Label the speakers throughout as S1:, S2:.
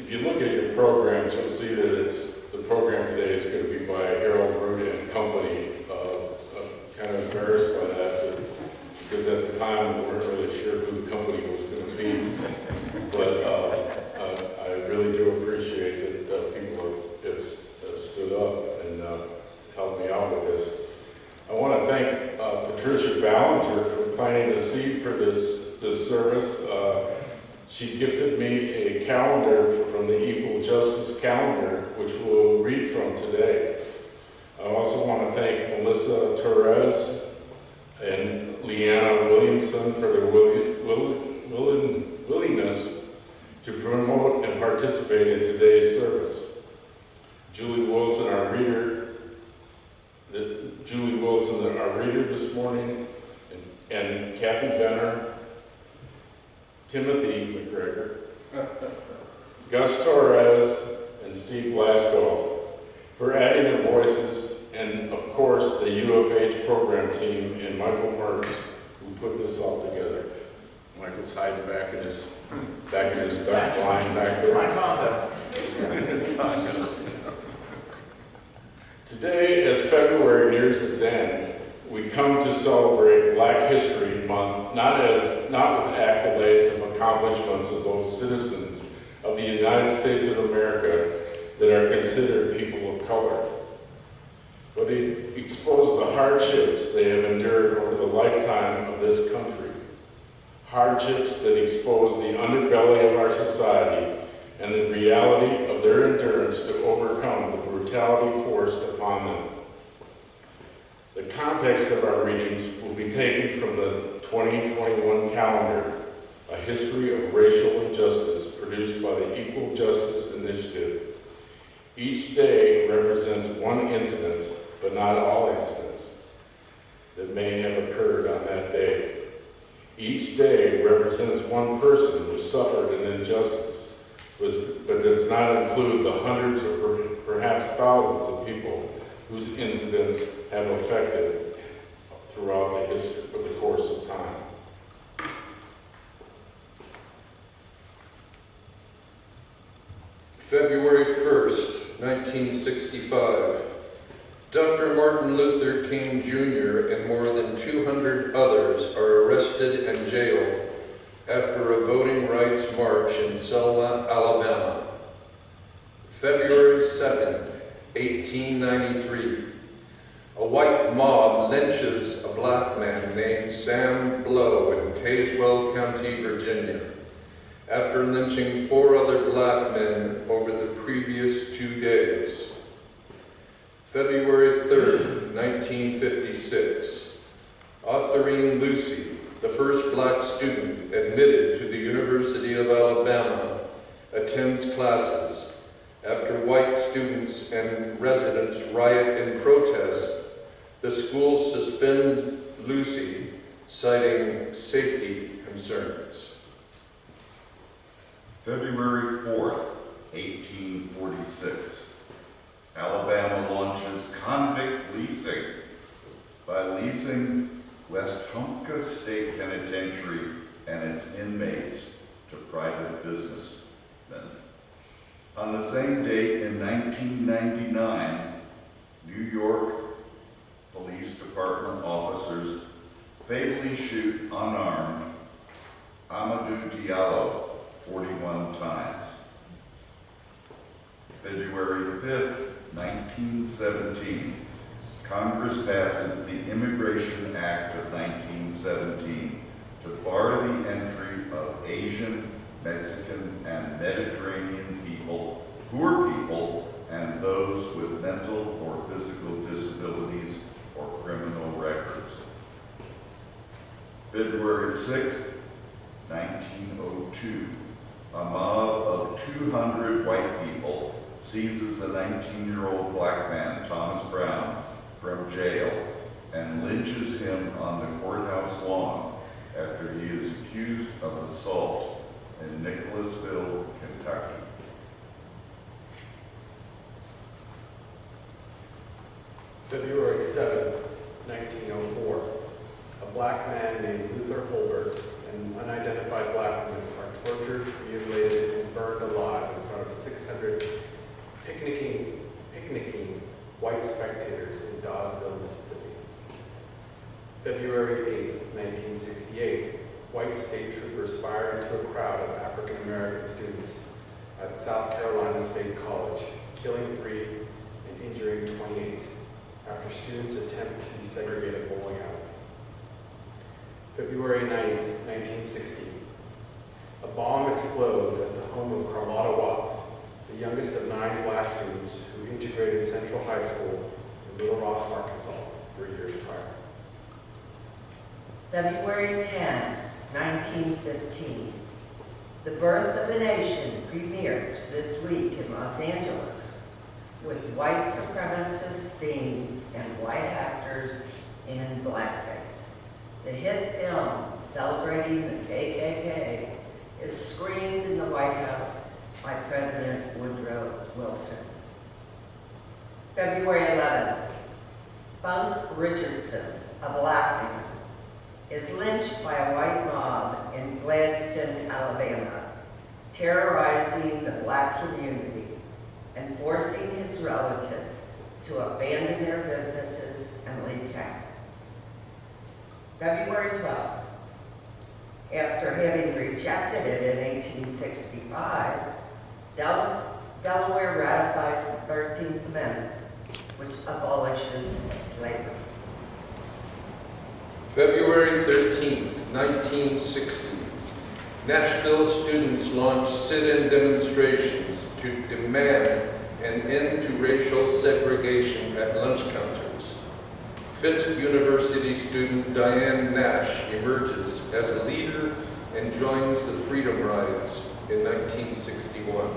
S1: if you look at your programs, you'll see that the program today is going to be by Rud and Company. Kind of embarrassed by that, because at the time we weren't really sure who the company was going to be. But I really do appreciate that people have stood up and helped me out with this. I want to thank Patricia Ballinger for planting the seed for this service. She gifted me a calendar from the Equal Justice Calendar, which we'll read from today. I also want to thank Melissa Torres and Leanna Williamson for their willingness to promote and participate in today's service. Julie Wilson, our reader this morning, and Kathy Benner, Timothy McGregor, Gus Torres, and Steve Glasgow for adding their voices, and of course the UFH program team and Michael Mertz, who put this all together. Michael's hiding back in his dark blind back there. Today, as February nears its end, we come to celebrate Black History Month not with accolades of accomplishments of those citizens of the United States of America that are considered people of color, but it exposed the hardships they have endured over the lifetime of this country. Hardships that expose the underbelly of our society and the reality of their endurance to overcome the brutality forced upon them. The context of our readings will be taken from the 2021 calendar, A History of Racial Injustice, produced by the Equal Justice Initiative. Each day represents one incident, but not all incidents, that may have occurred on that day. Each day represents one person who suffered an injustice, but does not include the hundreds or perhaps thousands of people whose incidents have affected throughout the history of the course of time.
S2: February 1st, 1965. Dr. Martin Luther King Jr. and more than 200 others are arrested and jailed after a voting rights march in Selma, Alabama. February 2nd, 1893. A white mob lynches a black man named Sam Blow in Tazewell County, Virginia, after lynching 4 other black men over the previous 2 days. February 3rd, 1956. Autherine Lucy, the first black student admitted to the University of Alabama, attends classes after white students and residents riot in protest. The school suspends Lucy, citing safety concerns.
S3: February 4th, 1846. Alabama launches convict leasing by leasing West Humpka State Penitentiary and its inmates to private businessmen. On the same date in 1999, New York Police Department officers fatally shoot unarmed Amadou Diallo 41 times. February 5th, 1917, Congress passes the Immigration Act of 1917 to bar the entry of Asian, Mexican, and Mediterranean people, poor people, and those with mental or physical disabilities or criminal records. February 6th, 1902, a mob of 200 white people seizes a 19-year-old black man, Thomas Brown, from jail and lynches him on the courthouse lawn after he is accused of assault in Nicholasville, Kentucky.
S4: February 7, 1904. A black man named Luther Holbert and unidentified black women are tortured, mutilated, and burned alive in front front of 600 picnicking white spectators in Doddsville, Mississippi. February 8th, 1968, white state troopers fired into a crowd of African American students at South Carolina State College, killing 3 and injuring 28 after students attempt to desegregate a bowling alley. February 9th, 1960, a bomb explodes at the home of Carlotta Watts, the youngest of 9 black students who integrated Central High School in Little Rock, Arkansas, 3 years prior.
S5: February 10, 1915. The Birth of a Nation premieres this week in Los Angeles with white supremacist themes and white actors in blackface. The hit film celebrating the KKK is screened in the White House by President Woodrow Wilson. February 11, Bunk Richardson, a black man, is lynched by a white mob in Gladstone, Alabama, terrorizing the black community and forcing his relatives to abandon their businesses and leave town. February 12th, after having rejected it in 1865, Delaware ratifies the 13th Amendment, which abolishes slavery.
S2: February 13th, 1960, Nashville students launched sit-in demonstrations to demand an end to racial segregation at lunch counters. Fisk University student Diane Nash emerges as a leader and joins the Freedom Rides in 1961.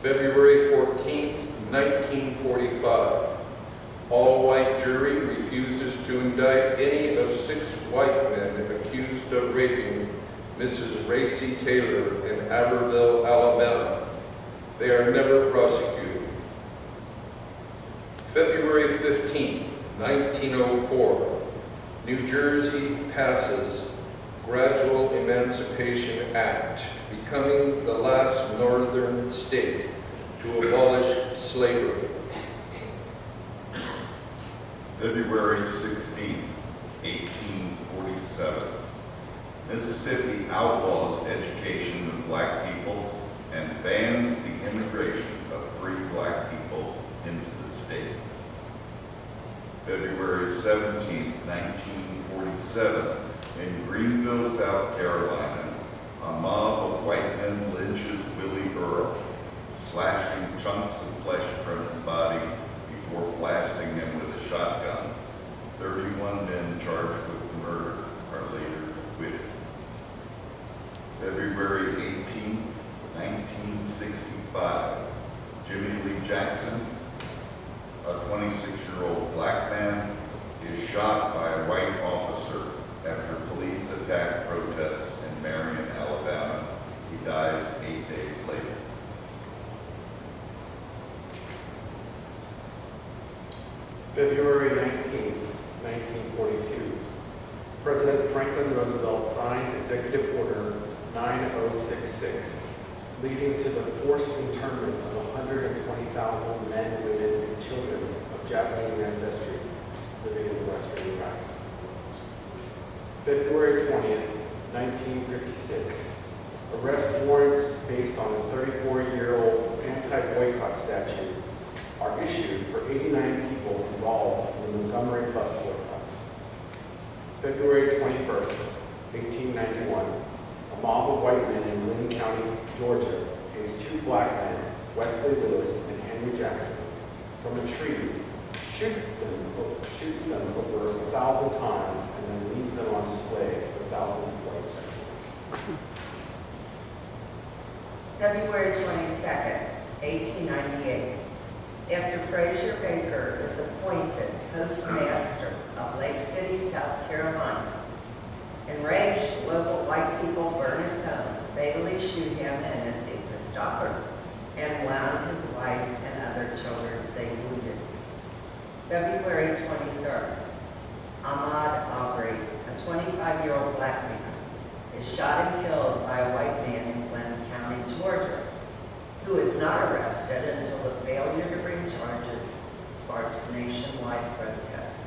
S2: February 14th, 1945, all-white jury refuses to indict any of 6 white men accused of raping Mrs. Racy Taylor in Aberville, Alabama. They are never prosecuted. February 15th, 1904, New Jersey passes Gradual Emancipation Act, becoming the last northern state to abolish slavery.
S3: February 16, 1847. Mississippi outlaws education of black people and bans the immigration of free black people into the state. February 17, 1947, in Greenville, South Carolina, a mob of white men lynches Willie Earl, slashing chunks of flesh from his body before blasting him with a shotgun. 31 men charged with the murder are later acquitted. February 18, 1965, Jimmy Lee Jackson, a 26-year-old black man, is shot by a white officer after police attack protests in Marion, Alabama. He dies 8 days later.
S4: February 19th, 1942, President Franklin Roosevelt signs Executive Order 9066, leading to the forced internment of 120,000 men, women, and children of Japanese ancestry living in the western U.S. February 20th, 1956, arrest warrants based on a 34-year-old anti-boycott statute are issued for 89 people involved in the Montgomery bus boycott. February 21st, 1891, a mob of white men in Lynn County, Georgia, pays 2 black men, Wesley Lewis and Henry Jackson, from a tree, shoots them over 1,000 times, and then leaves them on display for thousands of white spectators.
S5: February 22nd, 1898. After Fraser Baker is appointed postmaster of Lake City, South Carolina, enraged local white people burn his home, fatally shoot him and his daughter, and wound his wife and other children they wounded. February 23rd, Ahmaud Arbery, a 25-year-old black man, is shot and killed by a white man in Glenn County, Georgia, who is not arrested until the failure to bring charges sparks nationwide protest.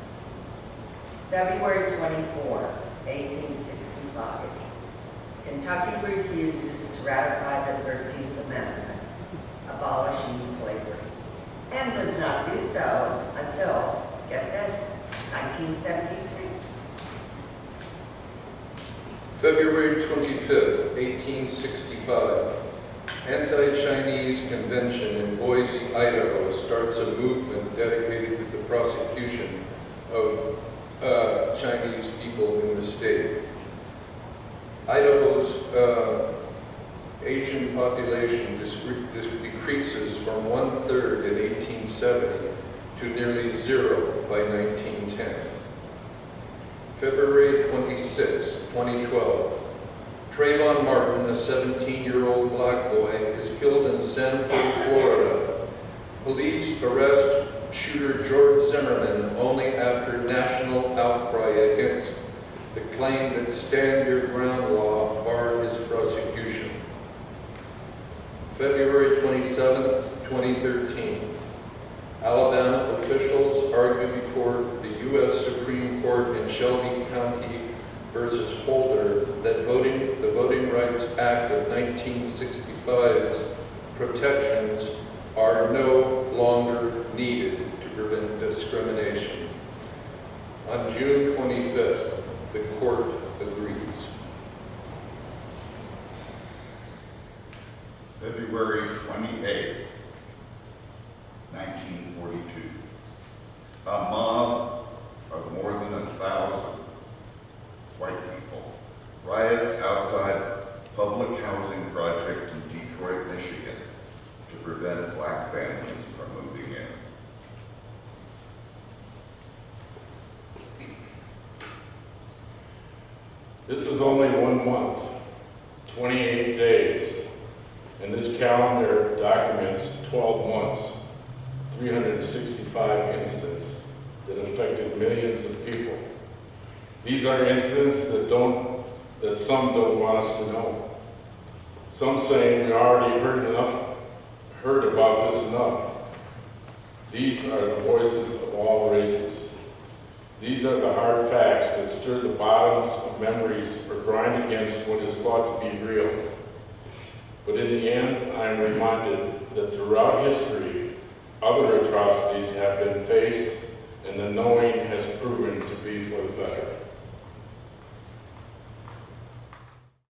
S5: February 24, 1865. Kentucky refuses to ratify the 13th Amendment, abolishing slavery, and does not do so until, get this, 1976.
S2: February 25th, 1865. Anti-Chinese convention in Boise, Idaho starts a movement dedicated to the prosecution of Chinese people in the state. Idaho's Asian population decreases from 1/3 in 1870 to nearly 0 by 1910. February 26, 2012. Trayvon Martin, a 17-year-old black boy, is killed in Sanford, Florida. Police arrest shooter George Zimmerman only after national outcry against the claim that Stand Your Ground law barred his prosecution. February 27, 2013. Alabama officials argue before the U.S. Supreme Court in Shelby County versus Holder that the Voting Rights Act of 1965's protections are no longer needed to prevent discrimination. On June 25th, the court agrees.
S3: February 28th, 1942. A mob of more than 1,000 white people riots outside public housing project in Detroit, Michigan to prevent black families from moving in.
S1: This is only 1 month, 28 days, and this calendar documents 12 months, 365 incidents that affected millions of people. These are incidents that some don't want us to know. Some say we already heard about this enough. These are the voices of all races. These are the hard facts that stir the bottoms of memories or grind against what is thought to be real. But in the end, I am reminded that throughout history, other atrocities have been faced, and the knowing has proven to be for the better.